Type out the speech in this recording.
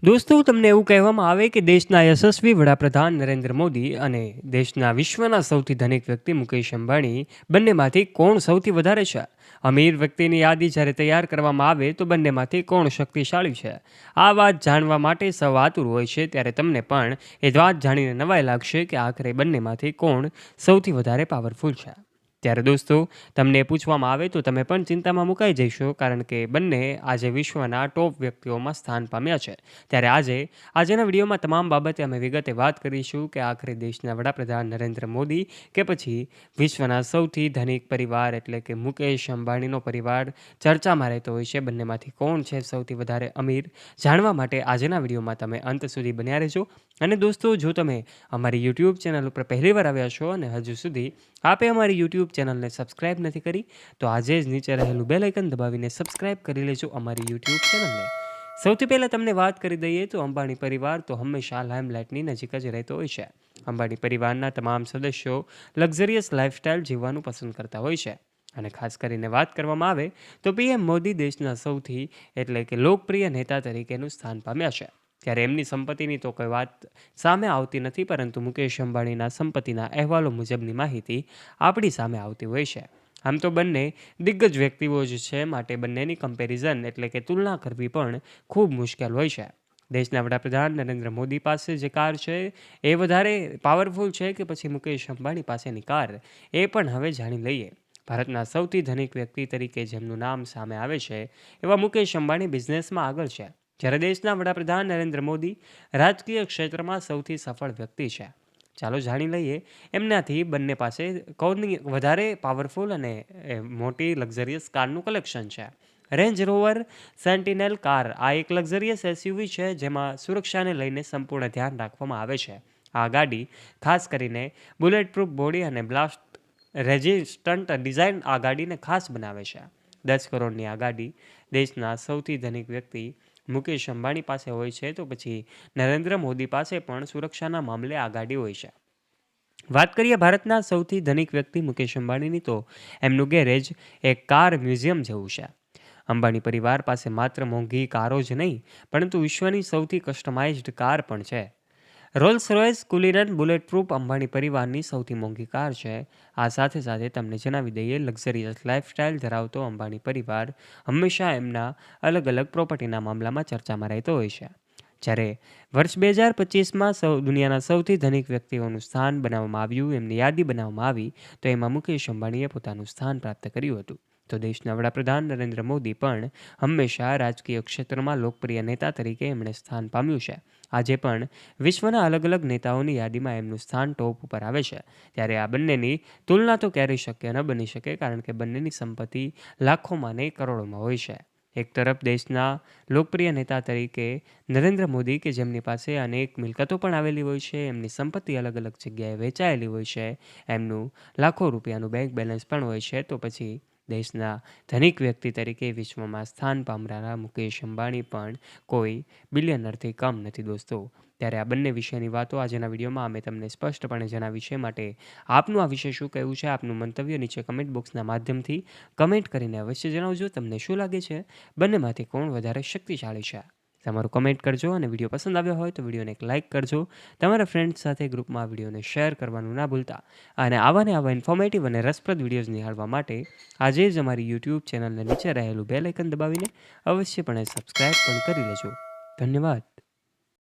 દોસ્તો, તમને એવું કહેવામાં આવે કે દેશના યશસ્વી વડાપ્રધાન નરેન્દ્ર મોદી અને દેશના વિશ્વના સૌથી ધનિક વ્યક્તિ મુકેશ અંબાણી બંનેમાંથી કોણ સૌથી વધારે છે? અમીર વ્યક્તિની યાદી જ્યારે તૈયાર કરવામાં આવે તો બંનેમાંથી કોણ શક્તિશાળી છે? આ વાત જાણવા માટે સૌ આતુર હોય છે, ત્યારે તમને પણ એ વાત જાણીને નવાઈ લાગશે કે આખરે બંનેમાંથી કોણ સૌથી વધારે પાવરફુલ છે. ત્યારે દોસ્તો, તમને પૂછવામાં આવે તો તમે પણ ચિંતામાં મુકાઈ જશો, કારણ કે બંને આજે વિશ્વના ટોપ વ્યક્તિઓમાં સ્થાન પામ્યા છે. ત્યારે આજના વિડીયોમાં તમામ બાબતે અમે વિગતે વાત કરીશું કે આખરે દેશના વડાપ્રધાન નરેન્દ્ર મોદી કે પછી વિશ્વના સૌથી ધનિક પરિવાર એટલે કે મુકેશ અંબાણીનો પરિવાર ચર્ચામાં રહેતો હોય છે. બંનેમાંથી કોણ છે સૌથી વધારે અમીર? જાણવા માટે આજના વિડીયોમાં તમે અંત સુધી બન્યા રહેજો. અને દોસ્તો, જો તમે અમારી યુટ્યુબ ચેનલ ઉપર પહેલીવાર આવ્યા છો અને હજુ સુધી આપે અમારી યુટ્યુબ ચેનલને સબસ્ક્રાઇબ નથી કરી, તો આજે જ નીચે રહેલું બેલ આઇકન દબાવીને સબસ્ક્રાઇબ કરી લેજો અમારી યુટ્યુબ ચેનલને. સૌથી પહેલાં તમને વાત કરી દઈએ તો અંબાણી પરિવાર તો હંમેશા લાઇમલાઇટની નજીક જ રહેતો હોય છે. અંબાણી પરિવારના તમામ સદસ્યો લક્ઝરિયસ લાઇફસ્ટાઇલ જીવવાનું પસંદ કરતા હોય છે. અને ખાસ કરીને વાત કરવામાં આવે તો પીએમ મોદી દેશના સૌથી એટલે કે લોકપ્રિય નેતા તરીકેનું સ્થાન પામ્યા છે. ત્યારે એમની સંપત્તિની તો કોઈ વાત સામે આવતી નથી, પરંતુ મુકેશ અંબાણીના સંપત્તિના અહેવાલો મુજબની માહિતી આપણી સામે આવતી હોય છે. આમ તો બંને દિગ્ગજ વ્યક્તિઓ જ છે, માટે બંનેની કમ્પેરિઝન એટલે કે તુલના કરવી પણ ખૂબ મુશ્કેલ હોય છે. દેશના વડાપ્રધાન નરેન્દ્ર મોદી પાસે જે કાર છે એ વધારે પાવરફુલ છે કે પછી મુકેશ અંબાણી પાસેની કાર, એ પણ હવે જાણી લઈએ. ભારતના સૌથી ધનિક વ્યક્તિ તરીકે જેમનું નામ સામે આવે છે એવા મુકેશ અંબાણી બિઝનેસમાં આગળ છે, જ્યારે દેશના વડાપ્રધાન નરેન્દ્ર મોદી રાજકીય ક્ષેત્રમાં સૌથી સફળ વ્યક્તિ છે. ચાલો જાણી લઈએ એમનાથી બંને પાસે કોની વધારે પાવરફુલ અને મોટી લક્ઝરિયસ કારનું કલેક્શન છે. રેન્જ રોવર સેન્ટિનેલ કાર આ એક લક્ઝરિયસ એસયુવી છે, જેમાં સુરક્ષાને લઈને સંપૂર્ણ ધ્યાન રાખવામાં આવે છે. આ ગાડી ખાસ કરીને બુલેટ પ્રૂફ બોડી અને બ્લાસ્ટ રેઝિસ્ટન્ટ ડિઝાઇન આ ગાડીને ખાસ બનાવે છે. 10 કરોડની આ ગાડી દેશના સૌથી ધનિક વ્યક્તિ મુકેશ અંબાણી પાસે હોય છે, તો પછી નરેન્દ્ર મોદી પાસે પણ સુરક્ષાના મામલે આ ગાડી હોય છે. વાત કરીએ ભારતના સૌથી ધનિક વ્યક્તિ મુકેશ અંબાણીની, તો એમનું ગેરેજ એક કાર મ્યુઝિયમ જેવું છે. અંબાણી પરિવાર પાસે માત્ર મોંઘી કારો જ નહીં, પરંતુ વિશ્વની સૌથી કસ્ટમાઇઝ્ડ કાર પણ છે. Rolls Royce Cullinan bullet proof Ambani પરિવારની સૌથી મોંઘી કાર છે. આ સાથે સાથે તમને જણાવી દઈએ, લક્ઝરિયસ લાઇફસ્ટાઇલ ધરાવતો અંબાણી પરિવાર હંમેશા એમના અલગ અલગ પ્રોપર્ટીના મામલામાં ચર્ચામાં રહેતો હોય છે. જ્યારે વર્ષ 2025માં દુનિયાના સૌથી ધનિક વ્યક્તિઓનું સ્થાન બનાવવામાં આવ્યું, એમની યાદી બનાવવામાં આવી, તો એમાં મુકેશ અંબાણીએ પોતાનું સ્થાન પ્રાપ્ત કર્યું હતું. તો દેશના વડાપ્રધાન નરેન્દ્ર મોદી પણ હંમેશા રાજકીય ક્ષેત્રમાં લોકપ્રિય નેતા તરીકે એમણે સ્થાન પામ્યું છે. આજે પણ વિશ્વના અલગ અલગ નેતાઓની યાદીમાં એમનું સ્થાન ટોપ ઉપર આવે છે. ત્યારે આ બંનેની તુલના તો ક્યારેય શક્ય ન બની શકે, કારણ કે બંનેની સંપત્તિ લાખોમાં ને કરોડોમાં હોય છે. એક તરફ દેશના લોકપ્રિય નેતા તરીકે નરેન્દ્ર મોદી, કે જેમની પાસે અનેક મિલકતો પણ આવેલી હોય છે, એમની સંપત્તિ અલગ અલગ જગ્યાએ વેચાયેલી હોય છે, એમનું લાખો રૂપિયાનું બેંક બેલેન્સ પણ હોય છે, તો પછી દેશના ધનિક વ્યક્તિ તરીકે વિશ્વમાં સ્થાન પામનારા મુકેશ અંબાણી પણ કોઈ બિલિયનરથી કમ નથી દોસ્તો. ત્યારે આ બંને વિશેની વાતો આજના વિડીયોમાં અમે તમને સ્પષ્ટપણે જણાવી છે, માટે આપનું આ વિશે શું કહેવું છે? આપનું મંતવ્ય નીચે કમેન્ટ બોક્સના માધ્યમથી કમેન્ટ કરીને અવશ્ય જણાવજો. તમને શું લાગે છે, બંનેમાંથી કોણ વધારે શક્તિશાળી છે? તમારું કમેન્ટ કરજો, અને વિડીયો પસંદ આવ્યો હોય તો વિડીયોને એક લાઇક કરજો. તમારા ફ્રેન્ડ્સ સાથે ગ્રુપમાં આ વિડીયોને શેર કરવાનું ના ભૂલતા. અને આવા ઇન્ફોર્મેટિવ અને રસપ્રદ વિડીયોઝ નિહાળવા માટે આજે જ અમારી યુટ્યુબ ચેનલને નીચે રહેલું બેલ આઇકન દબાવીને અવશ્યપણે સબસ્ક્રાઇબ પણ કરી લેજો. ધન્યવાદ.